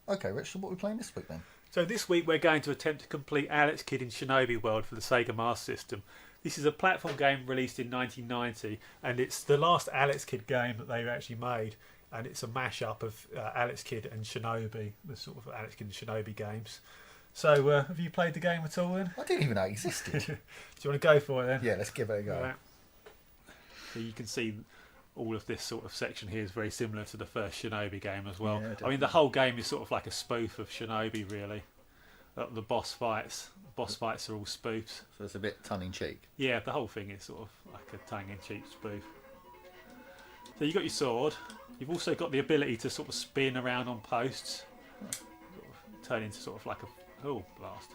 Okay, Rich, so what are we playing this week then? So this week we're going to attempt to complete Alex Kidd in Shinobi World for the Sega Master System. This is a platform game released in 1990, and it's the last Alex Kidd game that they've actually made, and it's a mashup of Alex Kidd and Shinobi, the sort of Alex Kidd and Shinobi games. So have you played the game at all then? I didn't even know it existed. Do you want to go for it then? Yeah, let's give it a go. Right. So you can see all of this sort of section here is very similar to the first Shinobi game as well. Yeah, I mean, the whole game is sort of like a spoof of Shinobi, really. The boss fights are all spoofs. So it's a bit tongue-in-cheek. Yeah, the whole thing is sort of like a tongue-in-cheek spoof. So you've got your sword. You've also got the ability to sort of spin around on posts. Sort of turn into sort of like a... Oh, blast.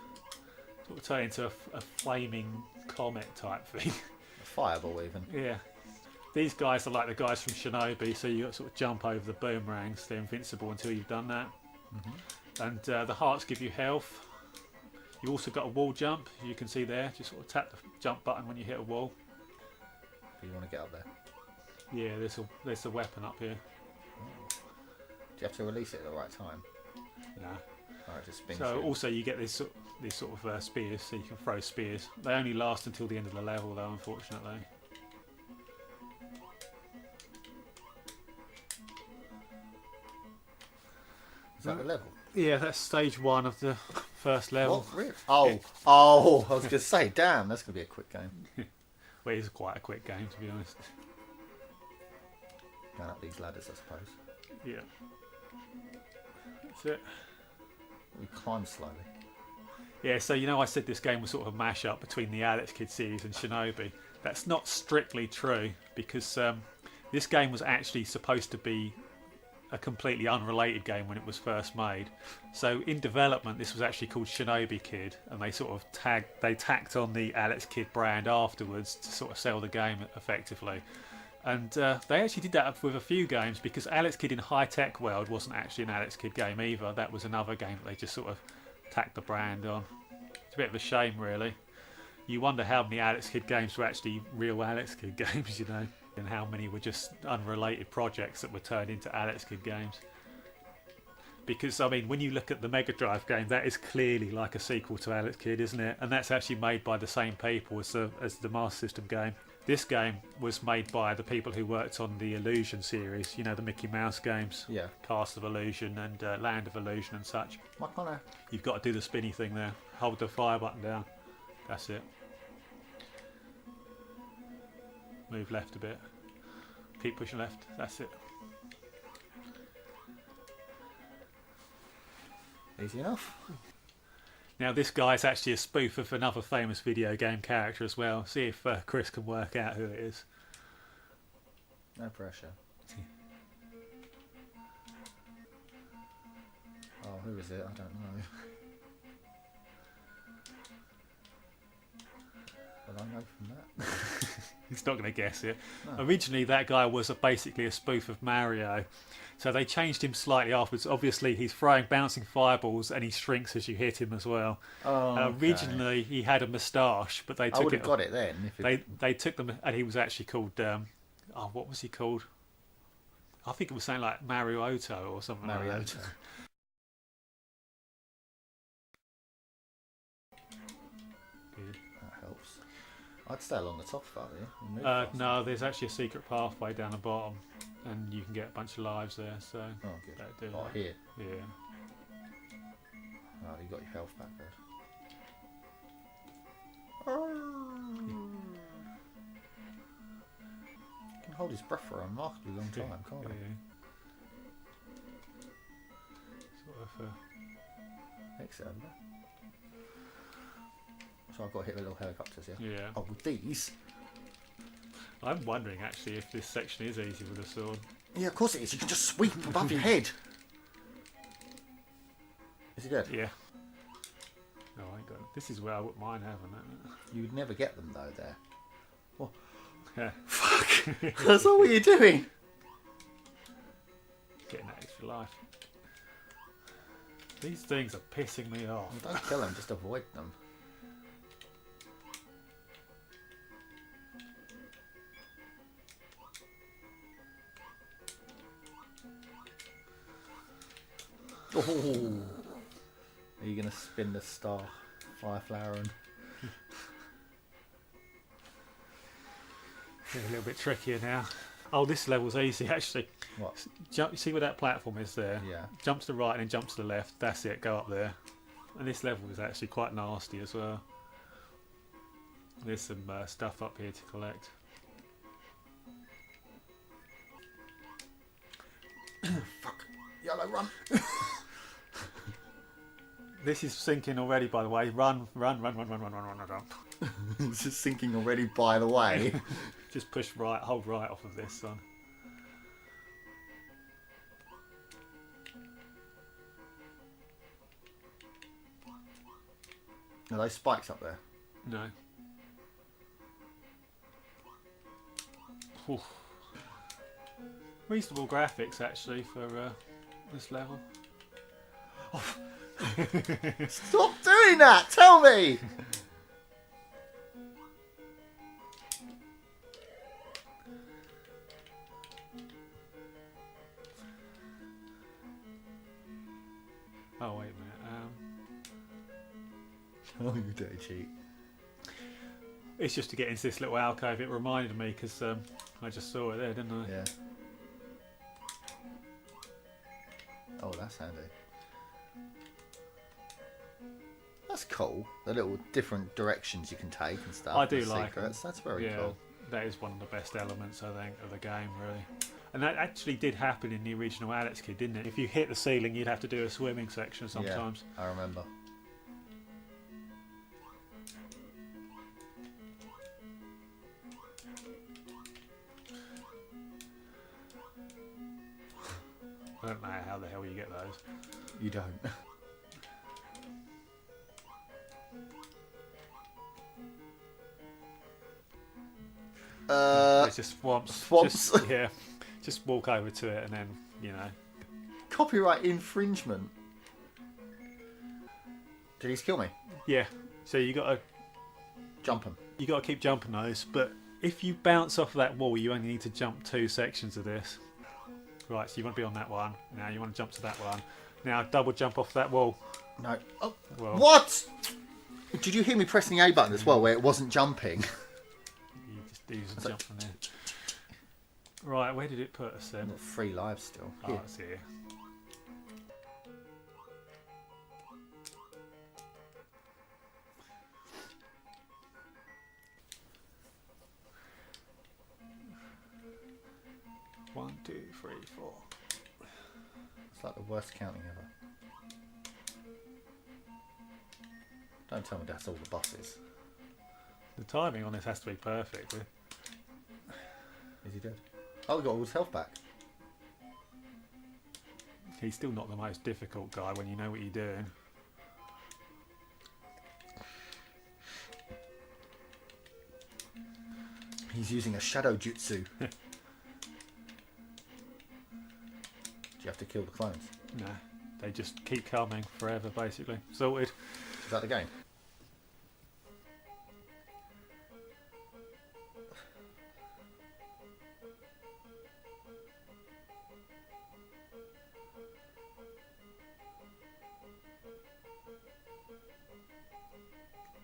Sort of turn into a flaming comet type thing. A fireball, even. Yeah. These guys are like the guys from Shinobi, so you got to sort of jump over the boomerangs. They're invincible until you've done that. Mm-hmm. And the hearts give you health. You also got a wall jump, you can see there. Just sort of tap the jump button when you hit a wall. Do you want to get up there? Yeah, there's a weapon up here. Do you have to release it at the right time? No. Alright, just spin. So also you get these sort of spears, so you can throw spears. They only last until the end of the level, though, unfortunately. Is that the level? Yeah, that's stage 1 of the first level. What? Really? Oh! I was going to say, damn, that's going to be a quick game. Well, it is quite a quick game, to be honest. Going up these ladders, I suppose. Yeah. That's it. We climb slowly. Yeah, so I said this game was sort of a mash-up between the Alex Kidd series and Shinobi. That's not strictly true, because this game was actually supposed to be a completely unrelated game when it was first made. So in development, this was actually called Shinobi Kid, and they sort of tacked on the Alex Kidd brand afterwards to sort of sell the game effectively. And they actually did that with a few games, because Alex Kidd in High Tech World wasn't actually an Alex Kidd game either. That was another game that they just sort of tacked the brand on. It's a bit of a shame, really. You wonder how many Alex Kidd games were actually real Alex Kidd games, and how many were just unrelated projects that were turned into Alex Kidd games. Because, I mean, when you look at the Mega Drive game, that is clearly like a sequel to Alex Kidd, isn't it? And that's actually made by the same people as the Master System game. This game was made by the people who worked on the Illusion series, the Mickey Mouse games. Yeah. Cast of Illusion and Land of Illusion and such. What kind of... You've got to do the spinny thing there. Hold the fire button down. That's it. Move left a bit. Keep pushing left. That's it. Easy enough. Now this guy's actually a spoof of another famous video game character as well. See if Chris can work out who it is. No pressure. Oh, who is it? I don't know. Well, I know from that. He's not going to guess it. No. Originally that guy was basically a spoof of Mario. So they changed him slightly afterwards. Obviously he's throwing bouncing fireballs and he shrinks as you hit him as well. Oh, okay. Originally he had a moustache, but they took I would have got it then. If They took them, and he was actually called. What was he called? I think it was something like Marioto or something like that. Marioto. Good. That helps. I'd stay along the top of that, No, there's actually a secret pathway down the bottom, and you can get a bunch of lives there. So Oh, good. that'd do Oh, that. here. Yeah. Oh, you got your health back, good. He can hold his breath for a remarkably long time, can't he? Sort of. Exit over there. So I've got to hit the little helicopters here. Yeah. Oh, with these? I'm wondering actually if this section is easy with a sword. Yeah, of course it is. You can just sweep above your head. Is he dead? Yeah. No, I ain't got it. This is where I wouldn't mind having that. You would never get them though there. Well, Yeah. fuck. That's all what you're doing. Getting that extra life. These things are pissing me off. Well, don't kill them, just avoid them. Oh. Are you going to spin the star fire flower and... It's a little bit trickier now. Oh, this level's easy actually. What? Jump, you see where that platform is there? Yeah. Jump to the right and then jump to the left. That's it, go up there. And this level is actually quite nasty as well. There's some stuff up here to collect. Fuck. Yellow, run. This is sinking already, by the way. Run. It's just sinking already, by the way. Just push right, hold right off of this, son. Are those spikes up there? No. Oof. Reasonable graphics, actually, for this level. Stop doing that! Tell me! Oh, wait a minute. Oh, you dirty cheat. It's just to get into this little alcove. It reminded me because I just saw it there, didn't I? Yeah. Oh, that's handy. That's cool. The little different directions you can take and stuff. I do the like secrets. That's very Yeah, cool. that is one of the best elements, I think, of the game, really. And that actually did happen in the original Alex Kid, didn't it? If you hit the ceiling, you'd have to do a swimming section sometimes. Yeah, I remember. I don't know how the hell you get those. You don't. It's just swamps. Swamps. Just, yeah, just walk over to it and then, you know. Copyright infringement. Did he kill me? Yeah. So you got to Jump him. keep jumping those. But if you bounce off that wall, you only need to jump 2 sections of this. Right. So you want to be on that one. Now you want to jump to that one. Now double jump off that wall. No. Oh. Well, What? Did you hear me pressing the A button as well, where it wasn't jumping? You just do some jump from there. Right. Where did it put us then? 3 lives still. Oh, Here. it's here. One, 2, 3, 4. It's like the worst counting ever. Don't tell me that's all the bosses. The timing on this has to be perfect. Is he dead? Oh, we got all his health back. He's still not the most difficult guy when you know what you're doing. He's using a shadow jutsu. Do you have to kill the clones? No, they just keep coming forever, basically. Sorted. Is that the game?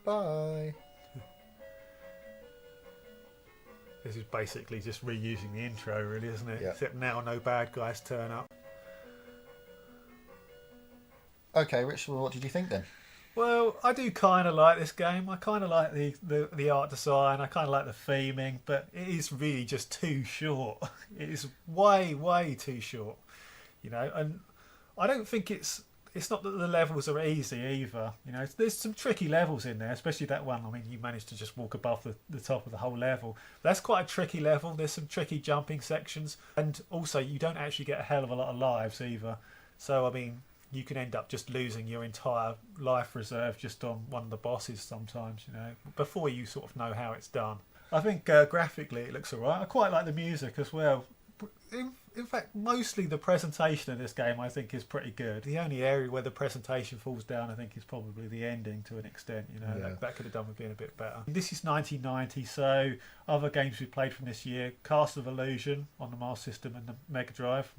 Bye. This is basically just reusing the intro, really, isn't it? Yeah. Except now no bad guys turn up. Okay, Rich, well, what did you think then? Well, I do kind of like this game. I kind of like the art design. I kind of like the theming, but it is really just too short. It is way too short, you know. And I don't think it's not that the levels are easy either. You know, there's some tricky levels in there, especially that one. I mean, you managed to just walk above the top of the whole level. That's quite a tricky level. There's some tricky jumping sections, and also you don't actually get a hell of a lot of lives either. So I mean, you can end up just losing your entire life reserve just on one of the bosses sometimes, you know, before you sort of know how it's done. I think graphically it looks alright. I quite like the music as well. In fact, mostly the presentation of this game I think is pretty good. The only area where the presentation falls down I think is probably the ending to an extent, you know. Yeah. That could have done with being a bit better. This is 1990, so other games we played from this year: Castle of Illusion on the Master System and the Mega Drive.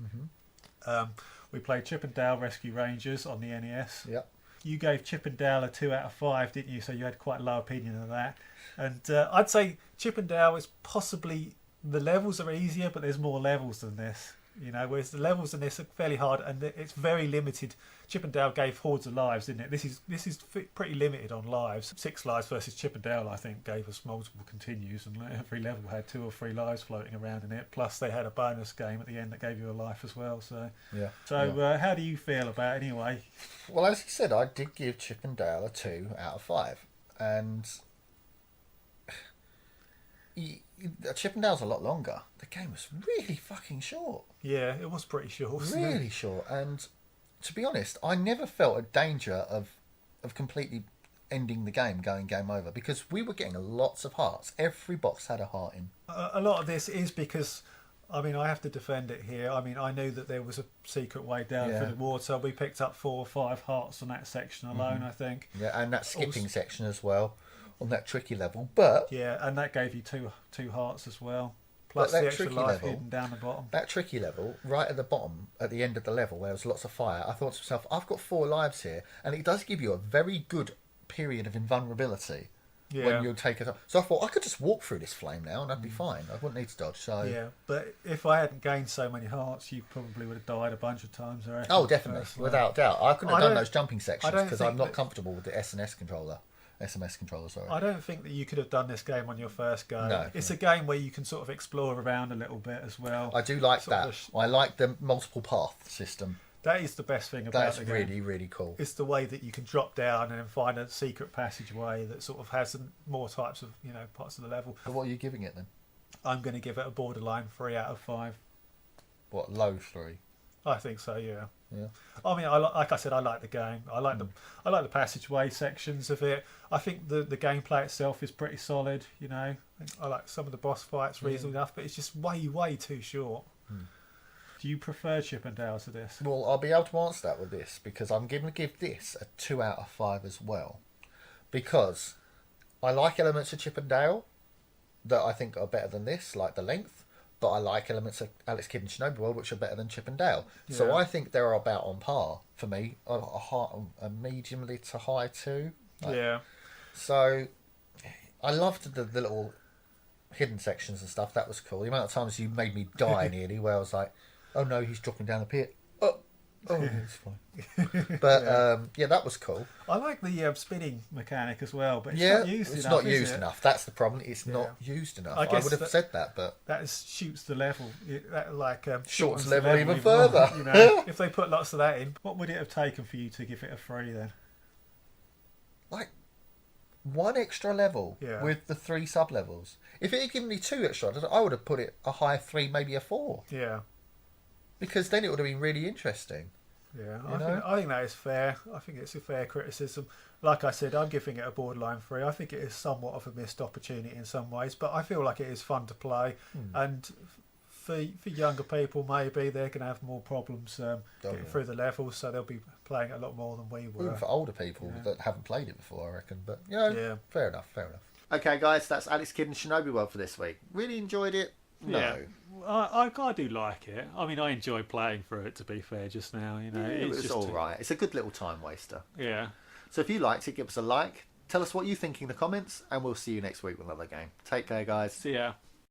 We played Chip and Dale Rescue Rangers on the NES. Yep. You gave Chip and Dale a 2 out of 5, didn't you? So you had quite a low opinion of that. And I'd say Chip and Dale is possibly, the levels are easier, but there's more levels than this. You know, whereas the levels in this are fairly hard, and it's very limited. Chip and Dale gave hordes of lives, didn't it? This is pretty limited on lives. 6 lives versus Chip and Dale, I think, gave us multiple continues, and every level had 2 or 3 lives floating around in it. Plus, they had a bonus game at the end that gave you a life as well. So, yeah. So, how do you feel about it anyway? Well, as you said, I did give Chip and Dale a 2 out of 5, and Chip and Dale's a lot longer. The game was really fucking short. Yeah, it was pretty short. Really short. And to be honest, I never felt a danger of completely ending the game, going game over, because we were getting lots of hearts. Every box had a heart in. A lot of this is because, I mean, I have to defend it here. I mean, I knew that there was a secret way down through the water. We picked up 4 or 5 hearts on that section alone, I think. Yeah, and that skipping section as well, on that tricky level. But yeah, and that gave you two hearts as well. Plus the extra life hidden down the bottom. That tricky level, right at the bottom, at the end of the level, where there was lots of fire, I thought to myself, I've got 4 lives here, and it does give you a very good period of invulnerability when you take it up. So I thought, I could just walk through this flame now, and I'd be fine. I wouldn't need to dodge. So yeah, but if I hadn't gained so many hearts, you probably would have died a bunch of times, I reckon. Oh, definitely, without doubt. I couldn't have done those jumping sections because I'm not comfortable with the SMS controller. Sorry. I don't think that you could have done this game on your first go. No, it's a game where you can sort of explore around a little bit as well. I do like that. I like the multiple path system. That is the best thing about the game. That's really, really cool. It's the way that you can drop down and then find a secret passageway that sort of has more types of, parts of the level. But what are you giving it then? I'm going to give it a borderline 3 out of 5. What, low 3? I think so, yeah. Yeah. I mean, like I said, I like the game. I like the passageway sections of it. I think the gameplay itself is pretty solid. I like some of the boss fights reasonably enough, but it's just way too short. Do you prefer Chip and Dale to this? Well, I'll be able to answer that with this, because I'm going to give this a 2 out of 5 as well, because I like elements of Chip and Dale that I think are better than this, like the length. But I like elements of Alex Kidd and Shinobi World which are better than Chip and Dale. Yeah. So I think they're about on par for me. A mediumly to high 2. Yeah. So I loved the little hidden sections and stuff. That was cool. The amount of times you made me die nearly, where I was like, oh no, he's dropping down the pit. Oh, it's fine. But that was cool. I like the spinning mechanic as well, but it's not used enough. It's not used enough. That's the problem. It's not used enough. I would have said that, but that shoots the level. Shortens the level even further. If they put lots of that in, what would it have taken for you to give it a 3 then? Like 1 extra level with the 3 sub levels. If it had given me 2 extra, I would have put it a high 3, maybe a 4. Yeah. Because then it would have been really interesting. Yeah, I think that is fair. I think it's a fair criticism. Like I said, I'm giving it a borderline 3. I think it is somewhat of a missed opportunity in some ways, but I feel like it is fun to play. And for younger people, maybe they're going to have more problems getting through the levels, so they'll be playing it a lot more than we were. Even for older people that haven't played it before, I reckon. But, fair enough. Okay, guys, that's Alex Kidd and Shinobi World for this week. Really enjoyed it. No. Yeah, I do like it. I mean, I enjoy playing through it, to be fair, just now. It's just all right. It's a good little time waster. Yeah. So if you liked it, give us a like. Tell us what you think in the comments, and we'll see you next week with another game. Take care, guys. See ya.